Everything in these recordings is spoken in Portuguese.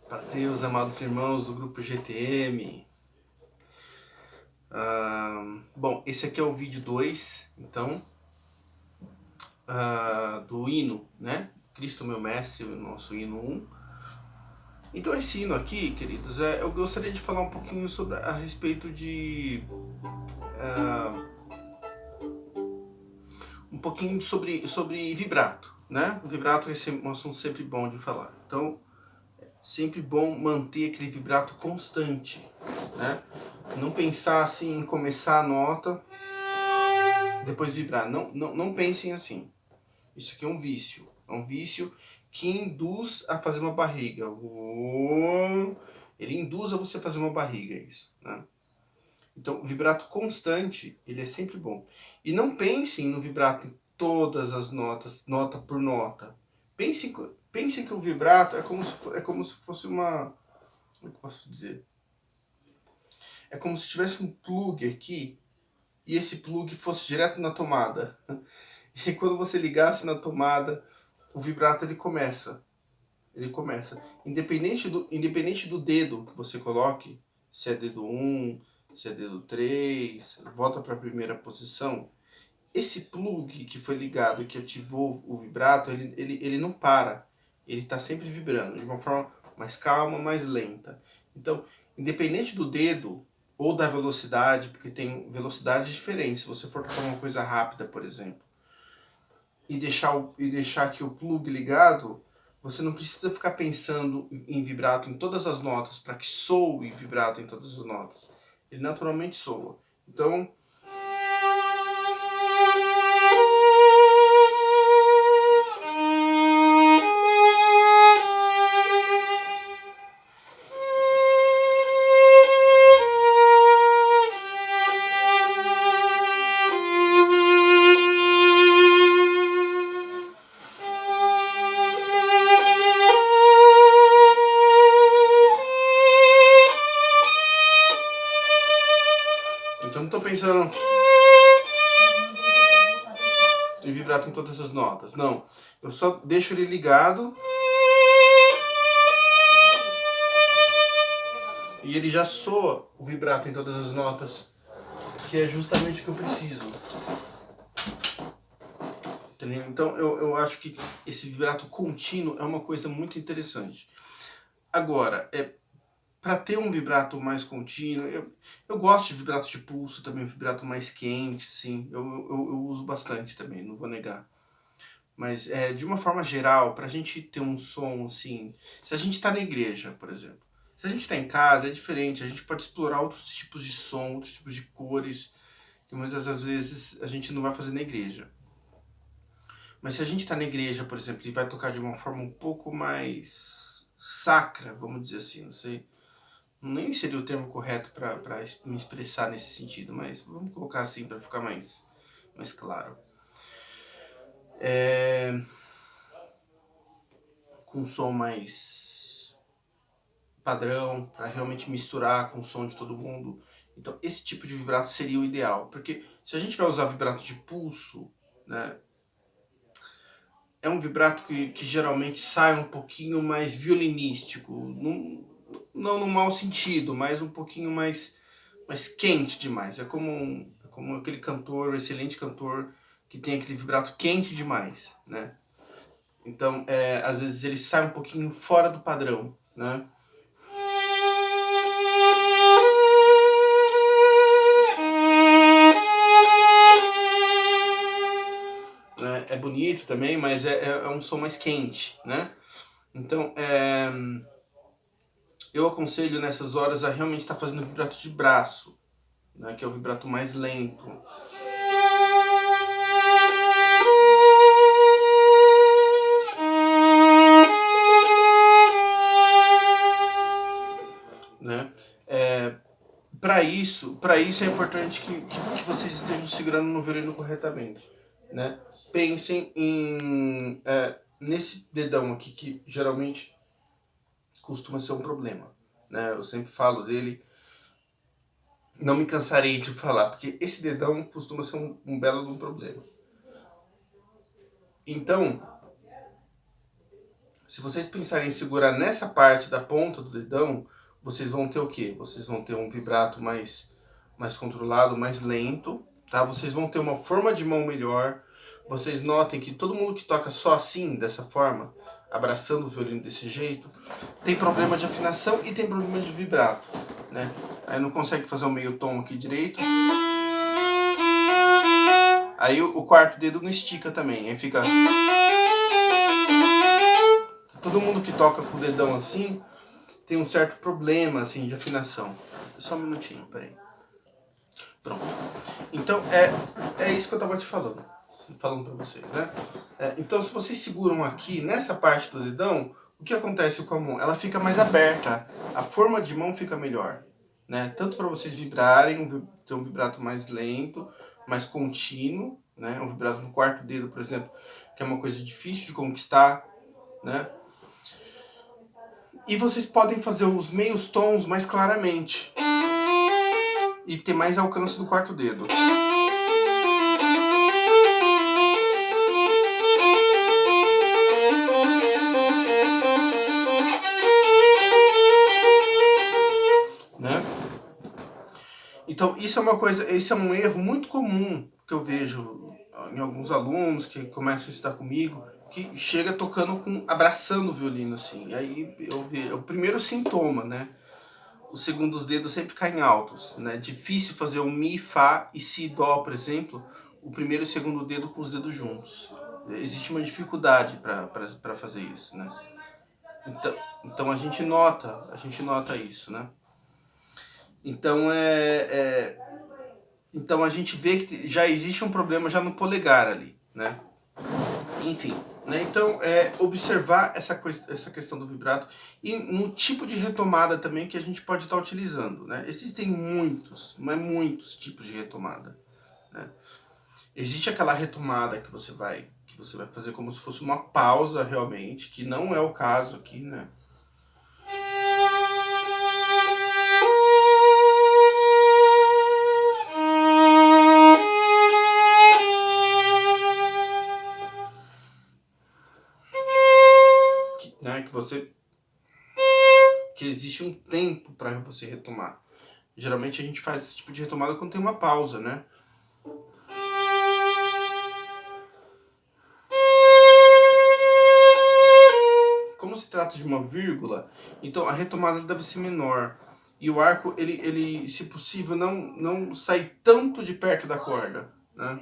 Pasteus, amados irmãos do grupo GTM. Bom, esse aqui é o vídeo 2, então, do hino, né? Cristo meu mestre, o nosso hino 1. Então esse hino aqui, queridos, eu gostaria de falar um pouquinho a respeito de... um pouquinho sobre vibrato, né? O vibrato é um assunto sempre bom de falar. Então, sempre bom manter aquele vibrato constante, né? Não pensar assim em começar a nota, depois vibrar. Não pensem assim. Isso aqui é um vício. É um vício que induz a fazer uma barriga. Ele induz a você fazer uma barriga, isso, né? Então, o vibrato constante, ele é sempre bom. E não pensem no vibrato em todas as notas, nota por nota. Pensem que o vibrato é como se fosse uma... Como é que eu posso dizer? É como se tivesse um plug aqui e esse plug fosse direto na tomada. E quando você ligasse na tomada, o vibrato ele começa. Ele começa. Independente do dedo que você coloque, se é dedo 1, se é dedo 3, volta para a primeira posição. Esse plug que foi ligado e que ativou o vibrato, ele não para. Ele está sempre vibrando de uma forma mais calma, mais lenta. Então, independente do dedo ou da velocidade, porque tem velocidades diferentes. Se você for tocar uma coisa rápida, por exemplo, e deixar aqui o plug ligado, você não precisa ficar pensando em vibrato em todas as notas para que soe vibrato em todas as notas. Ele naturalmente soa. Então, não estou pensando em vibrato em todas as notas. Não. Eu só deixo ele ligado e ele já soa o vibrato em todas as notas, que é justamente o que eu preciso. Entendeu? Então eu acho que esse vibrato contínuo é uma coisa muito interessante. Agora, para ter um vibrato mais contínuo, eu gosto de vibrato de pulso também, um vibrato mais quente, assim, eu uso bastante também, não vou negar. Mas de uma forma geral, para a gente ter um som assim, se a gente está na igreja, por exemplo, se a gente está em casa é diferente, a gente pode explorar outros tipos de som, outros tipos de cores, que muitas das vezes a gente não vai fazer na igreja. Mas se a gente está na igreja, por exemplo, e vai tocar de uma forma um pouco mais sacra, vamos dizer assim, não sei, nem seria o termo correto para me expressar nesse sentido, mas vamos colocar assim para ficar mais claro. Com um som mais padrão, para realmente misturar com o som de todo mundo. Então esse tipo de vibrato seria o ideal, porque se a gente vai usar vibrato de pulso, né, é um vibrato que geralmente sai um pouquinho mais violinístico, não no mau sentido, mas um pouquinho mais quente demais. É como aquele cantor, excelente cantor, que tem aquele vibrato quente demais, né? Então, às vezes ele sai um pouquinho fora do padrão, né? É bonito também, mas é um som mais quente, né? Então, eu aconselho nessas horas a realmente estar fazendo vibrato de braço, né? Que é o vibrato mais lento. Né? Para isso é importante que vocês estejam segurando no violino corretamente, né? Pensem nesse dedão aqui, que geralmente costuma ser um problema, né? Eu sempre falo dele, não me cansarei de falar, porque esse dedão costuma ser um belo problema. Então, Se vocês pensarem em segurar nessa parte da ponta do dedão, vocês vão ter o quê? Vocês vão ter um vibrato mais controlado, mais lento, tá? Vocês vão ter uma forma de mão melhor. Vocês notem que todo mundo que toca só assim, dessa forma, abraçando o violino desse jeito, tem problema de afinação e tem problema de vibrato, né? Aí não consegue fazer o meio tom aqui direito. Aí o quarto dedo não estica também, aí fica... Todo mundo que toca com o dedão assim tem um certo problema assim de afinação. Só um minutinho, peraí. Pronto. Então é isso que eu tava te falando pra vocês, né? Então se vocês seguram aqui nessa parte do dedão, o que acontece com a mão? Ela fica mais aberta, a forma de mão fica melhor, né? Tanto para vocês vibrarem, ter um vibrato mais lento, mais contínuo, né? Um vibrato no quarto dedo, por exemplo, que é uma coisa difícil de conquistar, né? E vocês podem fazer os meios tons mais claramente e ter mais alcance do quarto dedo. Né? Então isso é uma coisa, esse é um erro muito comum que eu vejo em alguns alunos que começam a estudar comigo, que chega tocando abraçando o violino assim. E aí é o primeiro sintoma, né? Os segundos dedos sempre caem altos, né? Difícil fazer o mi, fá e si, dó, por exemplo, o primeiro e o segundo dedo com os dedos juntos. Existe uma dificuldade para fazer isso, né? Então a gente nota isso, né? Então então a gente vê que já existe um problema já no polegar ali, né? Enfim, né? Então observar essa questão do vibrato e no tipo de retomada também que a gente pode estar utilizando, né? Existem muitos, mas muitos tipos de retomada, né? Existe aquela retomada que você vai fazer como se fosse uma pausa realmente, que não é o caso aqui, né? Que existe um tempo para você retomar. Geralmente a gente faz esse tipo de retomada quando tem uma pausa, né? Como se trata de uma vírgula, então a retomada deve ser menor. E o arco, ele se possível, não sai tanto de perto da corda, né?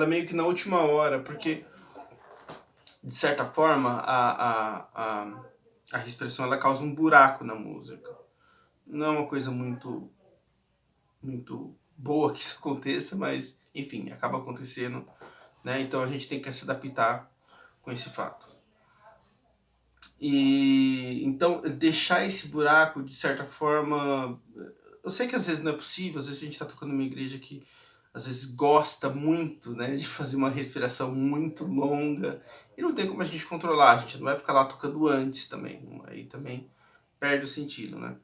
Meio que na última hora, porque de certa forma a respiração ela causa um buraco na música. Não é uma coisa muito boa que isso aconteça, mas enfim, acaba acontecendo, né? Então a gente tem que se adaptar com esse fato. E então deixar esse buraco de certa forma, eu sei que às vezes não é possível, às vezes a gente está tocando numa igreja que às vezes gosta muito, né, de fazer uma respiração muito longa e não tem como a gente controlar, a gente não vai ficar lá tocando antes também, aí também perde o sentido, né?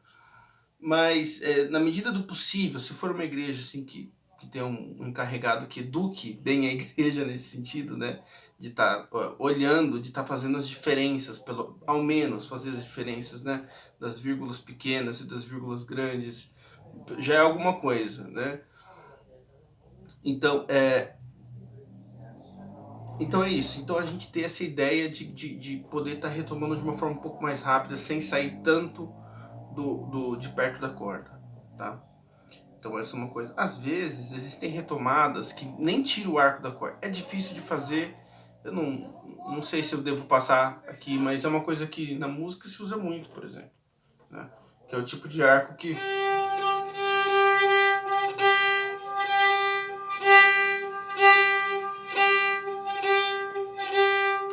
Mas na medida do possível, se for uma igreja assim que tem um encarregado que eduque bem a igreja nesse sentido, né, de estar olhando, de estar fazendo as diferenças, ao menos fazer as diferenças, né, das vírgulas pequenas e das vírgulas grandes, já é alguma coisa, né? Então é isso. Então a gente tem essa ideia de poder estar retomando de uma forma um pouco mais rápida, sem sair tanto de perto da corda, tá? Então essa é uma coisa. Às vezes existem retomadas que nem tira o arco da corda. É difícil de fazer. Eu não sei se eu devo passar aqui, mas é uma coisa que na música se usa muito, por exemplo, né? Que é o tipo de arco que...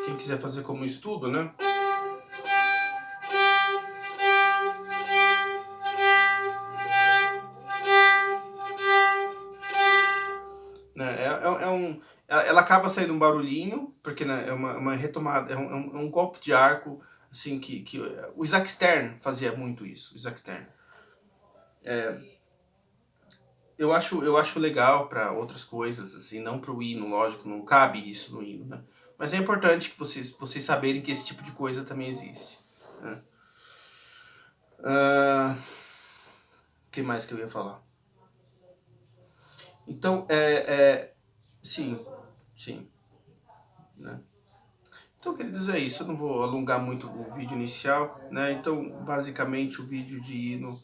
Quem quiser fazer como estudo, né? né? Ela acaba saindo um barulhinho, porque, né, é uma retomada, é um golpe de arco, assim, que o Isaac Stern fazia muito isso, o Isaac Stern. Eu acho legal para outras coisas, assim, não para o hino, lógico, não cabe isso no hino, né? Mas é importante que vocês saberem que esse tipo de coisa também existe, né? O que mais que eu ia falar? Então, sim, sim, né? Então, queridos, é isso. Eu não vou alongar muito o vídeo inicial, né? Então, basicamente, o vídeo de hino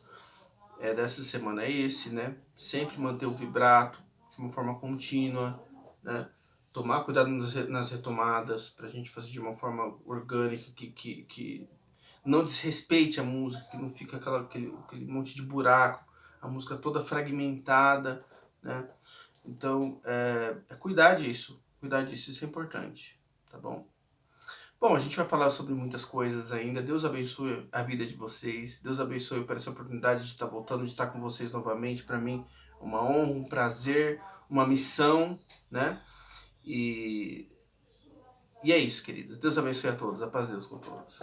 dessa semana é esse, né? Sempre manter o vibrato de uma forma contínua, né? Tomar cuidado nas retomadas, pra gente fazer de uma forma orgânica, que não desrespeite a música, que não fica aquele monte de buraco, a música toda fragmentada, né? Então, cuidar disso, isso é importante, tá bom? Bom, a gente vai falar sobre muitas coisas ainda. Deus abençoe a vida de vocês. Deus abençoe por essa oportunidade de estar voltando, de estar com vocês novamente. Para mim, uma honra, um prazer, uma missão, né? E é isso, queridos. Deus abençoe a todos. A paz de Deus com todos.